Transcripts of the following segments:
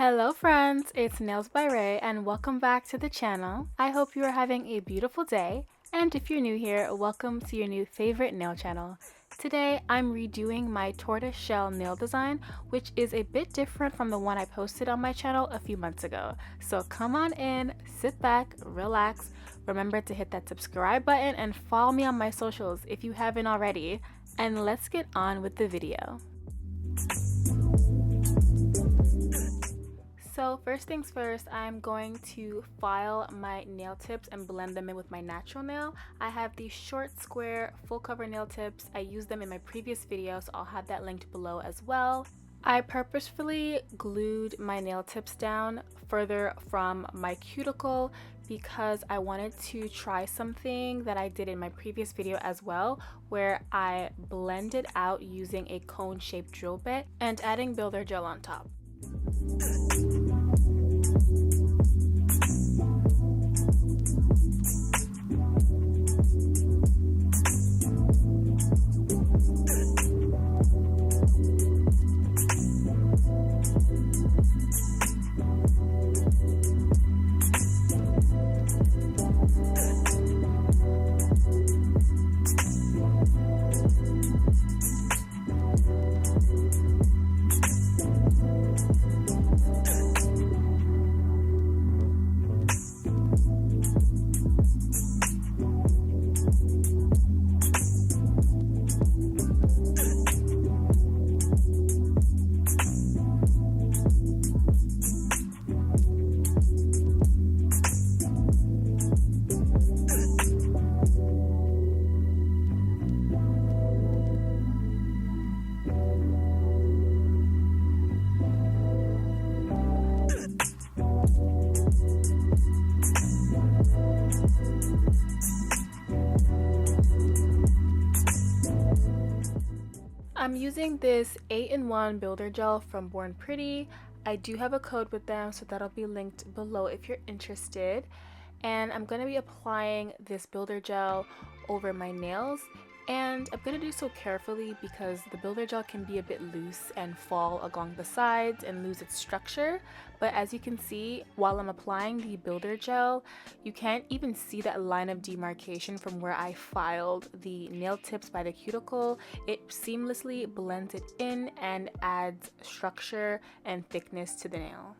Hello friends, it's Nails by Ray and welcome back to the channel. I hope you are having a beautiful day, and if you're new here, welcome to your new favorite nail channel. Today I'm redoing my tortoise shell nail design, which is a bit different from the one I posted on my channel a few months ago. So come on in, sit back, relax, remember to hit that subscribe button and follow me on my socials if you haven't already, and let's get on with the video. So first things first, I'm going to file my nail tips and blend them in with my natural nail. I have these short square full cover nail tips. I used them in my previous video, so I'll have that linked below as well. I purposefully glued my nail tips down further from my cuticle because I wanted to try something that I did in my previous video as well, where I blended out using a cone-shaped drill bit and adding builder gel on top. I'm using this 8-in-1 builder gel from Born Pretty. I do have a code with them, so that'll be linked below if you're interested. And I'm going to be applying this builder gel over my nails, and I'm going to do so carefully because the builder gel can be a bit loose and fall along the sides and lose its structure. But as you can see, while I'm applying the builder gel, you can't even see that line of demarcation from where I filed the nail tips by the cuticle. It seamlessly blends it in and adds structure and thickness to the nail.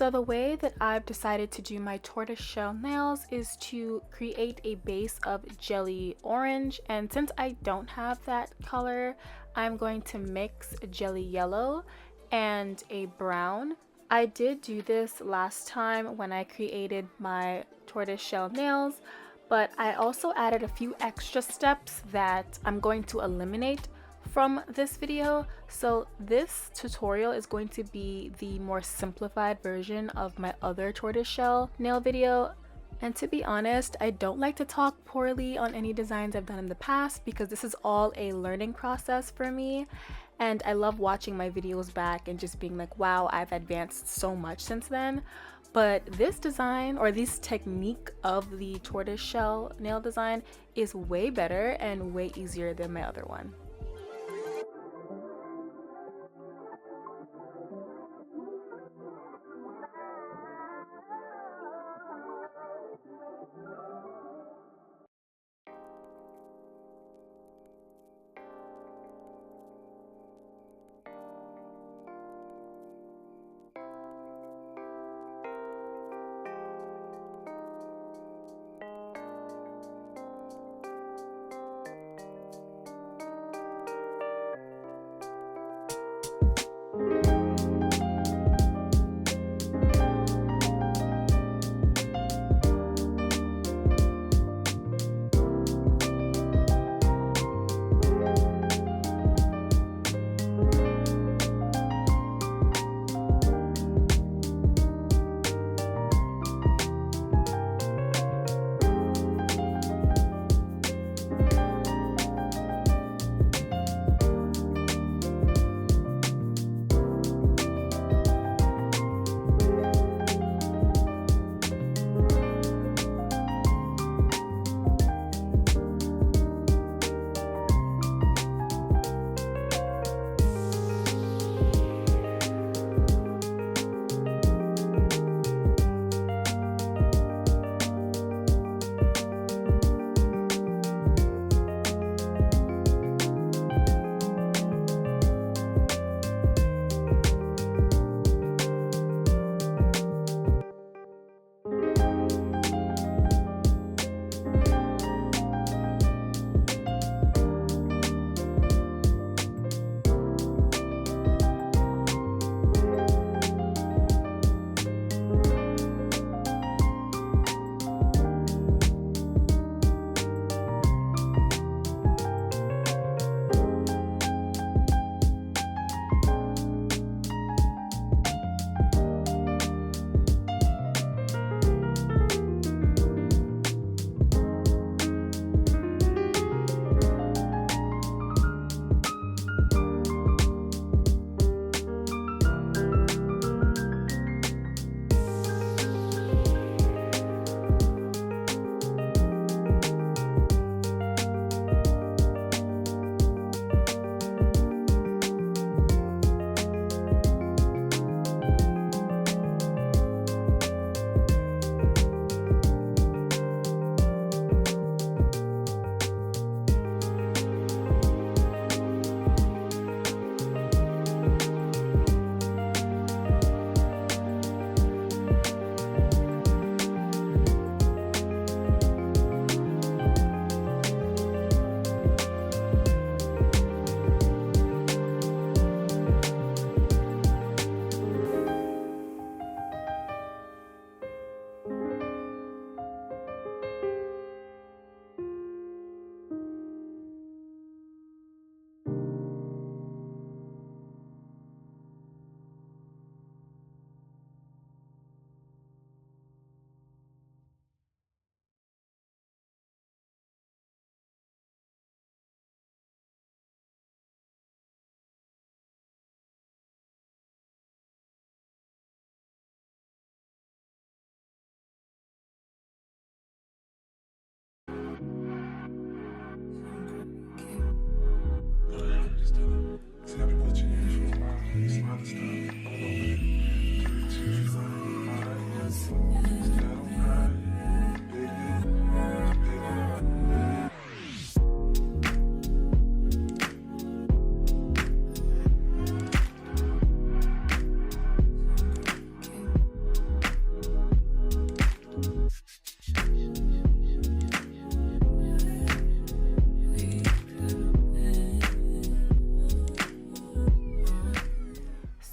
So the way that I've decided to do my tortoiseshell nails is to create a base of jelly orange, and since I don't have that color, I'm going to mix a jelly yellow and a brown. I did do this last time when I created my tortoiseshell nails, but I also added a few extra steps that I'm going to eliminate from this video. So this tutorial is going to be the more simplified version of my other tortoiseshell nail video. And to be honest, I don't like to talk poorly on any designs I've done in the past because this is all a learning process for me. And I love watching my videos back and just being like, wow, I've advanced so much since then. But this design, or this technique of the tortoiseshell nail design, is way better and way easier than my other one.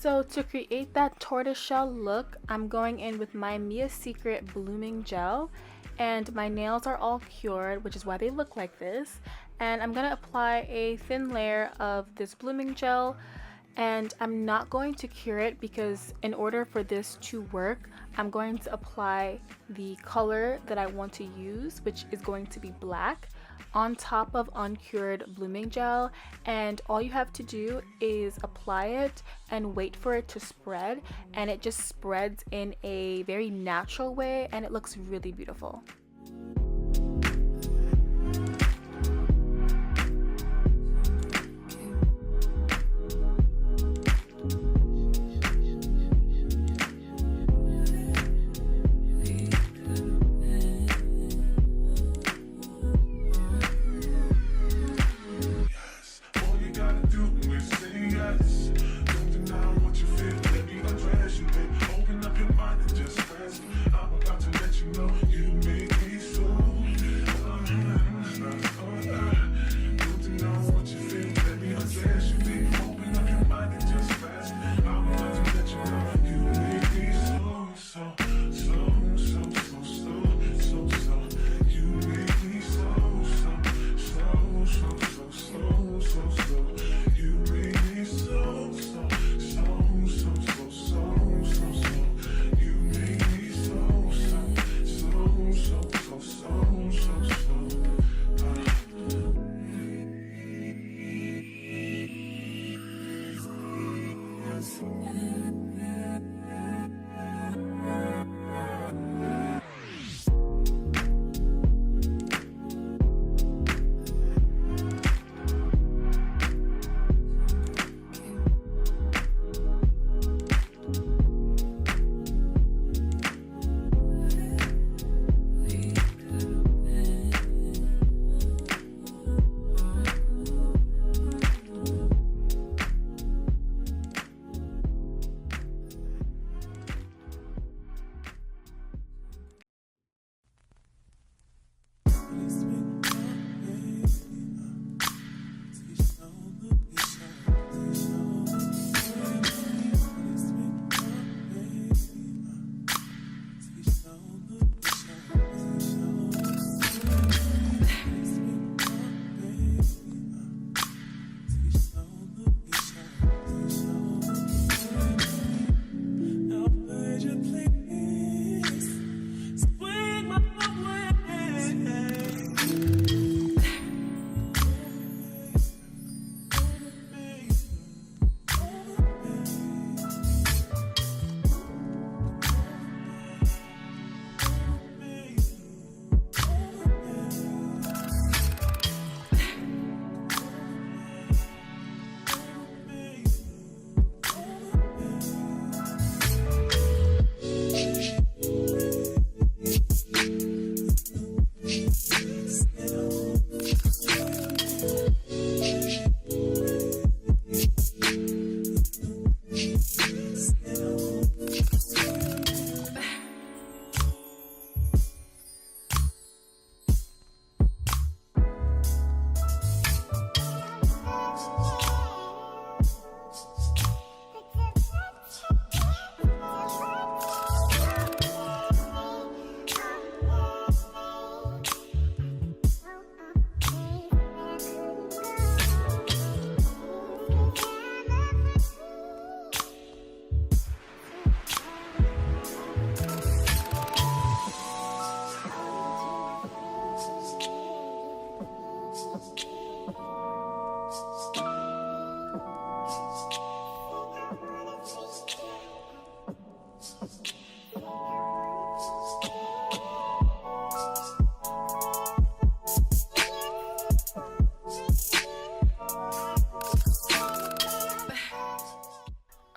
So to create that tortoiseshell look, I'm going in with my Mia Secret blooming gel, and my nails are all cured, which is why they look like this. And I'm gonna apply a thin layer of this blooming gel, and I'm not going to cure it because in order for this to work, I'm going to apply the color that I want to use, which is going to be black, on top of uncured blooming gel. And all you have to do is apply it and wait for it to spread, and it just spreads in a very natural way and it looks really beautiful.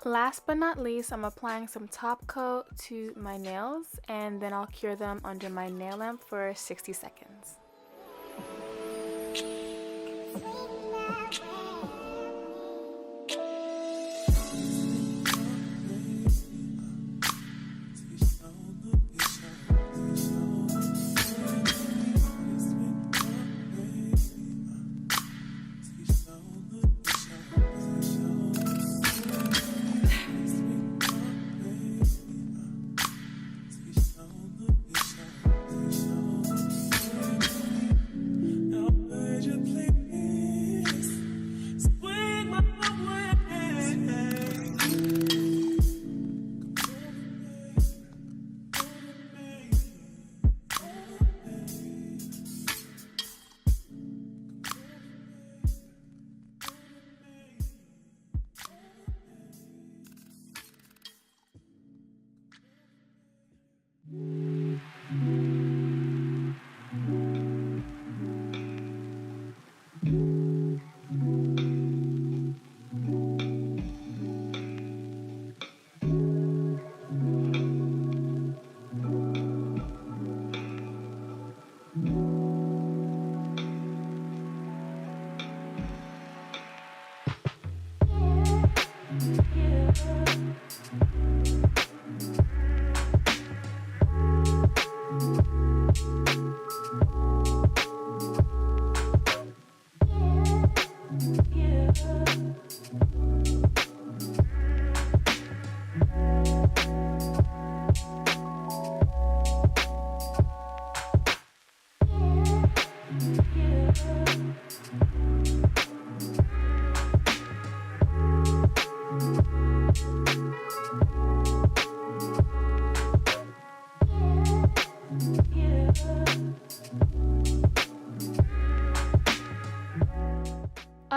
Last but not least, I'm applying some top coat to my nails, and then I'll cure them under my nail lamp for 60 seconds.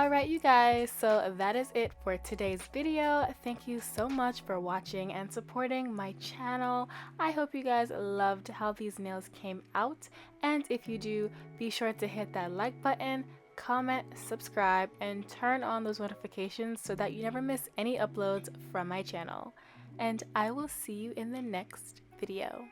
Alright you guys, so that is it for today's video. Thank you so much for watching and supporting my channel. I hope you guys loved how these nails came out, and if you do, be sure to hit that like button, comment, subscribe, and turn on those notifications so that you never miss any uploads from my channel. And I will see you in the next video.